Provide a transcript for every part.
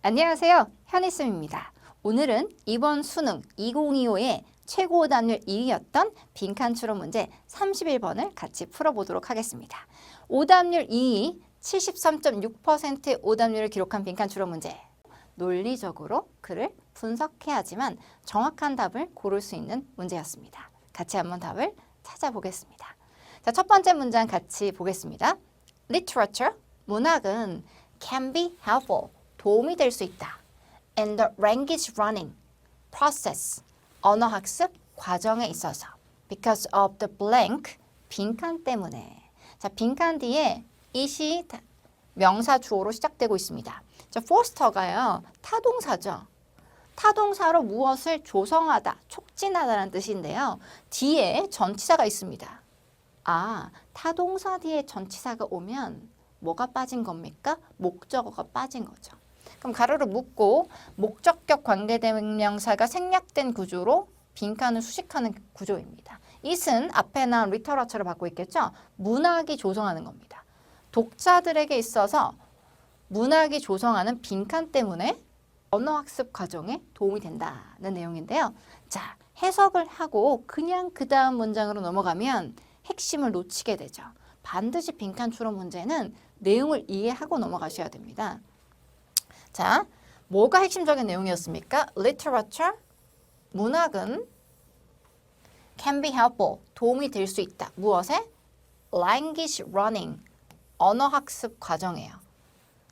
안녕하세요. 현희쌤입니다. 오늘은 이번 수능 2025의 최고 오답률 2위였던 빈칸 추론 문제 31번을 같이 풀어보도록 하겠습니다. 오답률 2위, 73.6%의 오답률을 기록한 빈칸 추론 문제. 논리적으로 글을 분석해야지만 정확한 답을 고를 수 있는 문제였습니다. 같이 한번 답을 찾아보겠습니다. 자, 첫 번째 문장 같이 보겠습니다. Literature, 문학은 can be helpful, 도움이 될 수 있다. In the language learning process, 언어학습 과정에 있어서. Because of the blank, 빈칸 때문에. 자, 빈칸 뒤에 it이 명사 주어로 시작되고 있습니다. 자, 포스터가요, 타동사죠. 타동사로 무엇을 조성하다, 촉진하다라는 뜻인데요. 뒤에 전치사가 있습니다. 아, 타동사 뒤에 전치사가 오면 뭐가 빠진 겁니까? 목적어가 빠진 거죠. 그럼 가로를 묶고 목적격 관계대명사가 생략된 구조로 빈칸을 수식하는 구조입니다. it은 앞에 나온 리터러처를 받고 있겠죠? 문학이 조성하는 겁니다. 독자들에게 있어서 문학이 조성하는 빈칸 때문에 언어학습 과정에 도움이 된다는 내용인데요. 자, 해석을 하고 그냥 그 다음 문장으로 넘어가면 핵심을 놓치게 되죠. 반드시 빈칸 추론 문제는 내용을 이해하고 넘어가셔야 됩니다. 자, 뭐가 핵심적인 내용이었습니까? Literature, 문학은 can be helpful, 도움이 될 수 있다. 무엇에? Language learning, 언어학습 과정이에요.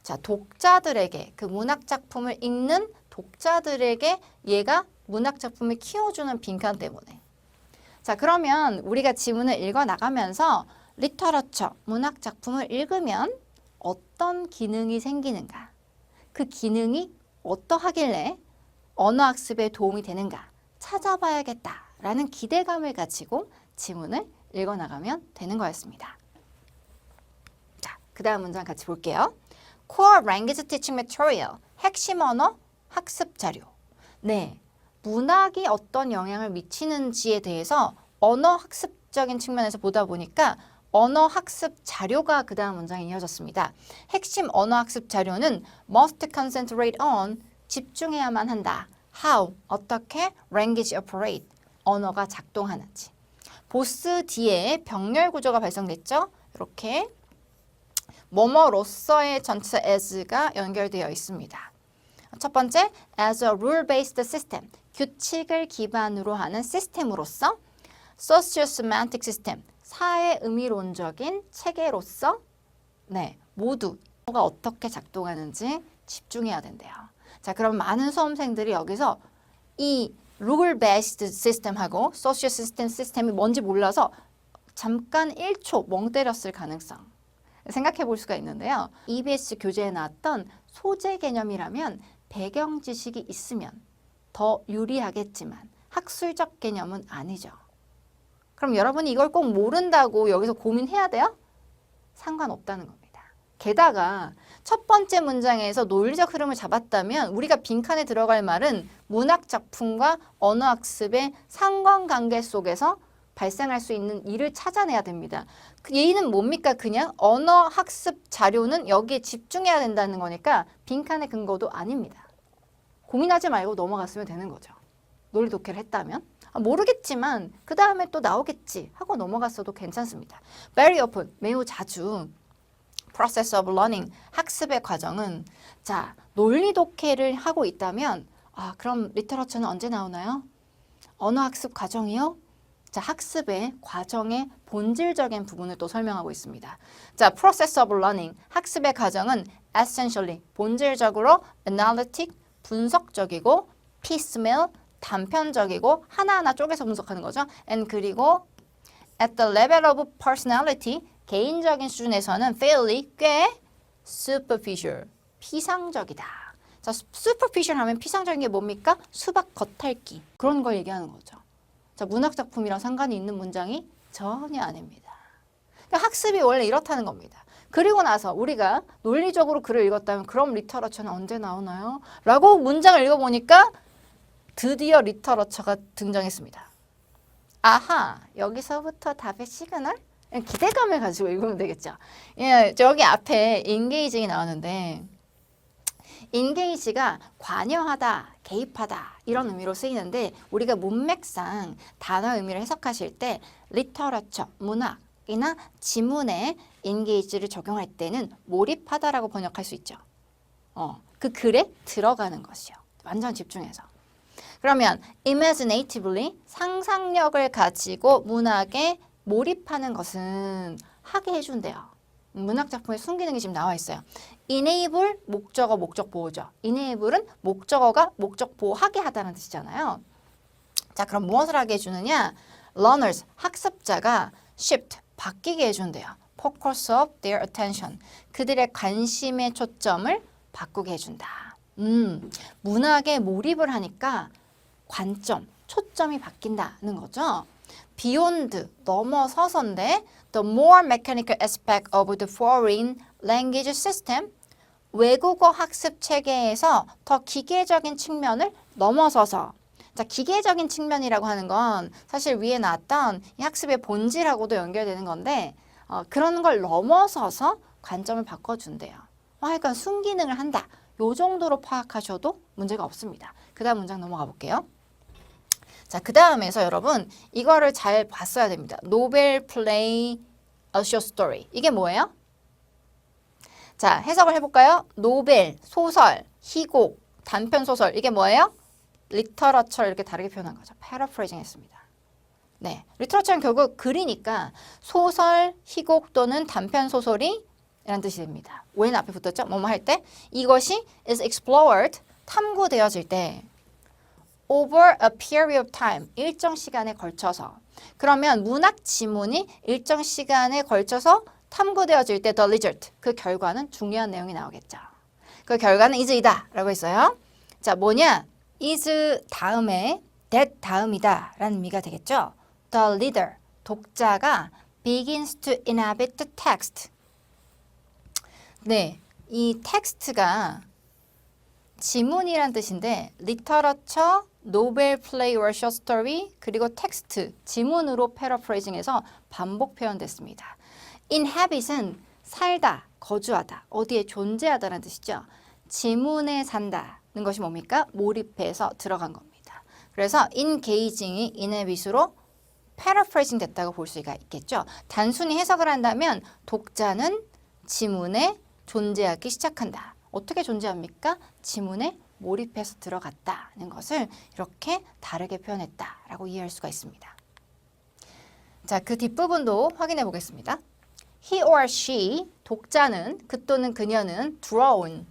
자, 독자들에게, 그 문학작품을 읽는 독자들에게 얘가 문학작품을 키워주는 빈칸 때문에. 자, 그러면 우리가 지문을 읽어나가면서 리터러처, 문학작품을 읽으면 어떤 기능이 생기는가? 그 기능이 어떠하길래 언어학습에 도움이 되는가? 찾아봐야겠다라는 기대감을 가지고 지문을 읽어나가면 되는 거였습니다. 자, 그 다음 문장 같이 볼게요. Core Language Teaching Material, 핵심 언어 학습 자료. 네, 문학이 어떤 영향을 미치는지에 대해서 언어 학습적인 측면에서 보다 보니까 언어 학습 자료가 그 다음 문장에 이어졌습니다. 핵심 언어 학습 자료는 must concentrate on, 집중해야만 한다. how, 어떻게 language operate, 언어가 작동하는지. 보스 뒤에 병렬 구조가 발생됐죠. 이렇게 뭐뭐로서의 전치사 as가 연결되어 있습니다. 첫 번째, as a rule-based system, 규칙을 기반으로 하는 시스템으로서. socio-semantic system, 사회 의미론적인 체계로서. 네, 모두 뭐가 어떻게 작동하는지 집중해야 된대요. 자, 그럼 많은 수험생들이 여기서 이 rule-based system하고 socio-system 시스템이 뭔지 몰라서 잠깐 1초 멍 때렸을 가능성 생각해 볼 수가 있는데요. EBS 교재에 나왔던 소재 개념이라면 배경 지식이 있으면 더 유리하겠지만 학술적 개념은 아니죠. 그럼 여러분이 이걸 꼭 모른다고 여기서 고민해야 돼요? 상관없다는 겁니다. 게다가 첫 번째 문장에서 논리적 흐름을 잡았다면 우리가 빈칸에 들어갈 말은 문학 작품과 언어학습의 상관관계 속에서 발생할 수 있는 일을 찾아내야 됩니다. 그 얘는 뭡니까? 그냥 언어학습 자료는 여기에 집중해야 된다는 거니까 빈칸의 근거도 아닙니다. 고민하지 말고 넘어갔으면 되는 거죠. 논리 독해를 했다면. 모르겠지만 그 다음에 또 나오겠지 하고 넘어갔어도 괜찮습니다. Very often, 매우 자주 process of learning, 학습의 과정은 자, 논리 독해를 하고 있다면 그럼 리터러처는 언제 나오나요? 언어학습 과정이요? 자, 학습의 과정의 본질적인 부분을 또 설명하고 있습니다. 자, process of learning, 학습의 과정은 essentially, 본질적으로 analytic, 분석적이고 piecemeal, 단편적이고 하나하나 쪼개서 분석하는 거죠. And 그리고 at the level of personality, 개인적인 수준에서는 fairly, 꽤 superficial, 피상적이다. 자, superficial 하면 피상적인 게 뭡니까? 수박 겉핥기. 그런 걸 얘기하는 거죠. 자, 문학작품이랑 상관이 있는 문장이 전혀 아닙니다. 그러니까 학습이 원래 이렇다는 겁니다. 그리고 나서 우리가 논리적으로 글을 읽었다면 그럼 리터러처는 언제 나오나요? 라고 문장을 읽어보니까 드디어 리터러처가 등장했습니다. 아하, 여기서부터 답의 시그널? 기대감을 가지고 읽으면 되겠죠. 예, 저기 앞에 engaging이 나오는데 engage가 관여하다, 개입하다 이런 의미로 쓰이는데 우리가 문맥상 단어 의미를 해석하실 때 literature, 문학이나 지문에 engage를 적용할 때는 몰입하다라고 번역할 수 있죠. 그 글에 들어가는 것이요. 완전 집중해서. 그러면 imaginatively 상상력을 가지고 문학에 몰입하는 것은 하게 해준대요. 문학 작품에 순기능이 지금 나와 있어요. enable 목적어 목적 보호죠. enable은 목적어가 목적 보호하게 하다는 뜻이잖아요. 자, 그럼 무엇을 하게 해주느냐? learners 학습자가 shift 바뀌게 해준대요. focus of their attention 그들의 관심의 초점을 바꾸게 해준다. 문학에 몰입을 하니까 관점, 초점이 바뀐다는 거죠. beyond, 넘어서서인데 the more mechanical aspect of the foreign language system 외국어 학습 체계에서 더 기계적인 측면을 넘어서서 자, 기계적인 측면이라고 하는 건 사실 위에 나왔던 이 학습의 본질하고도 연결되는 건데 그런 걸 넘어서서 관점을 바꿔준대요. 그러니까 순기능을 한다. 요 정도로 파악하셔도 문제가 없습니다. 그 다음 문장 넘어가 볼게요. 자, 그 다음에서 여러분 이거를 잘 봤어야 됩니다. 노벨 플레이 A short story. 이게 뭐예요? 자, 해석을 해볼까요? 노벨, 소설, 희곡, 단편소설 이게 뭐예요? 리터러처를 이렇게 다르게 표현한 거죠. 패러프레이징 했습니다. 네, 리터러처는 결국 글이니까 소설, 희곡 또는 단편소설이 라는 뜻이 됩니다. when 앞에 붙었죠? 뭐뭐 할 때 이것이 is explored, 탐구되어질 때 over a period of time, 일정 시간에 걸쳐서 그러면 문학 지문이 일정 시간에 걸쳐서 탐구되어질 때 the result, 그 결과는 중요한 내용이 나오겠죠. 그 결과는 is이다 라고 했어요. 자, 뭐냐? is 다음에 that 다음이다 라는 의미가 되겠죠. The reader, 독자가 begins to inhabit the text. 네, 이 텍스트가 지문이란 뜻인데 literature, 노벨 플레이 or short story 그리고 텍스트, 지문으로 패러프레이징해서 반복 표현됐습니다. inhabit은 살다, 거주하다, 어디에 존재하다라는 뜻이죠. 지문에 산다는 것이 뭡니까? 몰입해서 들어간 겁니다. 그래서 engaging이 inhabit으로 패러프레이징 됐다고 볼 수가 있겠죠. 단순히 해석을 한다면 독자는 지문에 존재하기 시작한다. 어떻게 존재합니까? 지문에 몰입해서 들어갔다는 것을 이렇게 다르게 표현했다라고 이해할 수가 있습니다. 자, 그 뒷부분도 확인해 보겠습니다. He or she, 독자는, 그 또는 그녀는 drawn.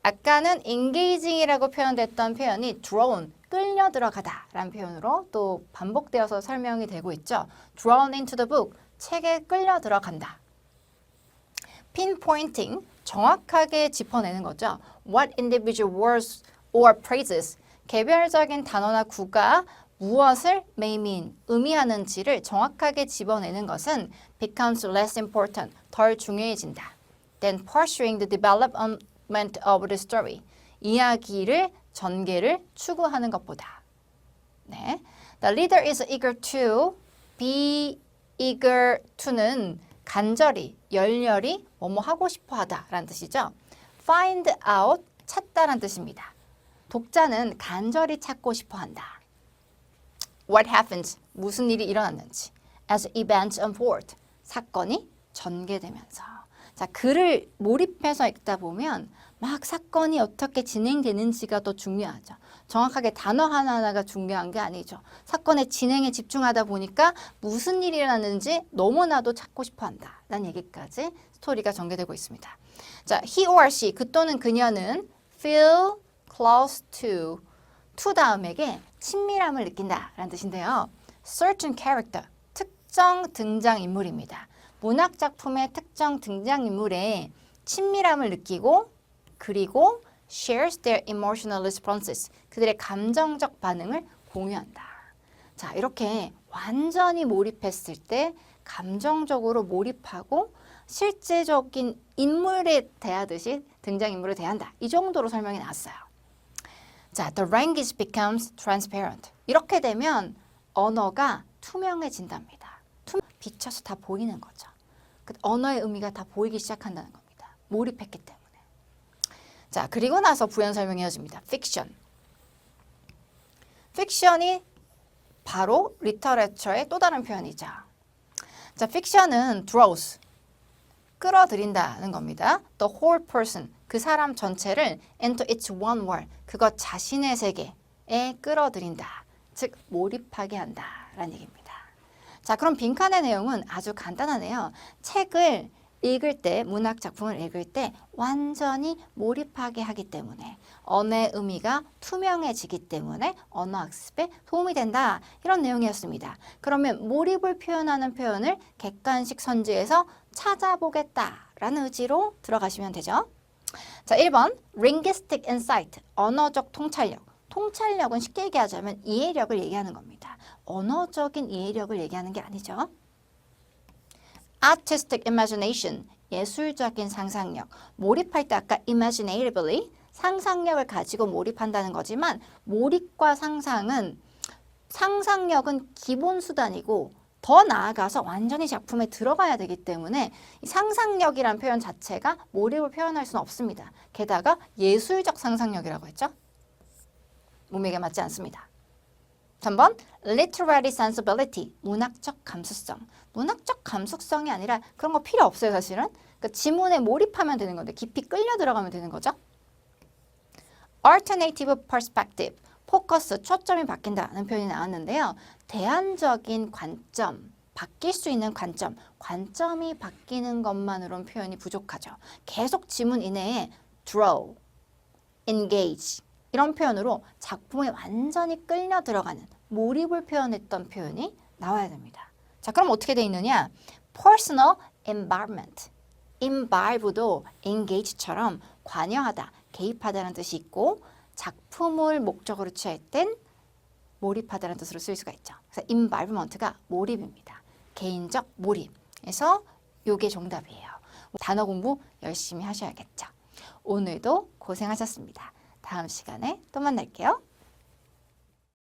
아까는 engaging이라고 표현됐던 표현이 drawn, 끌려 들어가다 라는 표현으로 또 반복되어서 설명이 되고 있죠. drawn into the book, 책에 끌려 들어간다. pinpointing, 정확하게 짚어내는 거죠. What individual words or phrases, 개별적인 단어나 구가 무엇을 may mean, 의미하는지를 정확하게 집어내는 것은 becomes less important, 덜 중요해진다. Than pursuing the development of the story, 이야기를, 전개를 추구하는 것보다. 네. The reader is eager to, be eager to는 간절히, 열렬히 뭐뭐 하고 싶어 하다 라는 뜻이죠. find out, 찾다라는 뜻입니다. 독자는 간절히 찾고 싶어 한다. What happens, 무슨 일이 일어났는지. As events unfold, 사건이 전개되면서. 자, 글을 몰입해서 읽다 보면 막 사건이 어떻게 진행되는지가 더 중요하죠. 정확하게 단어 하나하나가 중요한 게 아니죠. 사건의 진행에 집중하다 보니까 무슨 일이 일어났는지 너무나도 찾고 싶어 한다 라는 얘기까지 스토리가 전개되고 있습니다. 자, he or she, 그 또는 그녀는 feel close to 다음에게 친밀함을 느낀다 라는 뜻인데요. certain character, 특정 등장인물입니다. 문학작품의 특정 등장인물에 친밀함을 느끼고 그리고 shares their emotional responses, 그들의 감정적 반응을 공유한다. 자, 이렇게 완전히 몰입했을 때 감정적으로 몰입하고 실제적인 인물에 대하듯이 등장인물에 대한다. 이 정도로 설명이 나왔어요. 자, the language becomes transparent. 이렇게 되면 언어가 투명해진답니다. 비춰서 다 보이는 거죠. 그 언어의 의미가 다 보이기 시작한다는 겁니다. 몰입했기 때문에. 자, 그리고 나서 부연 설명이 이어집니다. 픽션. 픽션이 바로 리터레처의 또 다른 표현이죠. 자, 픽션은 draws, 끌어들인다는 겁니다. The whole person, 그 사람 전체를 into its one world, 그것 자신의 세계에 끌어들인다. 즉, 몰입하게 한다라는 얘기입니다. 자, 그럼 빈칸의 내용은 아주 간단하네요. 책을 읽을 때, 문학 작품을 읽을 때 완전히 몰입하게 하기 때문에 언어의 의미가 투명해지기 때문에 언어 학습에 도움이 된다. 이런 내용이었습니다. 그러면 몰입을 표현하는 표현을 객관식 선지에서 찾아보겠다라는 의지로 들어가시면 되죠. 자, 1번 linguistic insight, 언어적 통찰력. 통찰력은 쉽게 얘기하자면 이해력을 얘기하는 겁니다. 언어적인 이해력을 얘기하는 게 아니죠. artistic imagination, 예술적인 상상력. 몰입할 때 아까 imaginatively, 상상력을 가지고 몰입한다는 거지만 몰입과 상상력은 기본 수단이고 더 나아가서 완전히 작품에 들어가야 되기 때문에 이 상상력이란 표현 자체가 몰입을 표현할 수는 없습니다. 게다가 예술적 상상력이라고 했죠. 몸에게 맞지 않습니다. 3번 literary sensibility, 문학적 감수성. 문학적 감수성이 아니라 그런 거 필요 없어요, 사실은. 그러니까 지문에 몰입하면 되는 건데 깊이 끌려 들어가면 되는 거죠. alternative perspective, 포커스, 초점이 바뀐다는 표현이 나왔는데요. 대안적인 관점, 바뀔 수 있는 관점, 관점이 바뀌는 것만으로는 표현이 부족하죠. 계속 지문 이내에 draw, engage 이런 표현으로 작품에 완전히 끌려 들어가는 몰입을 표현했던 표현이 나와야 됩니다. 자, 그럼 어떻게 돼 있느냐? personal involvement, involve도 engage처럼 관여하다, 개입하다는 뜻이 있고 작품을 목적으로 취할 땐 몰입하다는 뜻으로 쓸 수가 있죠. 그래서 involvement가 몰입입니다. 개인적 몰입. 그래서 요게 정답이에요. 단어 공부 열심히 하셔야겠죠. 오늘도 고생하셨습니다. 다음 시간에 또 만날게요.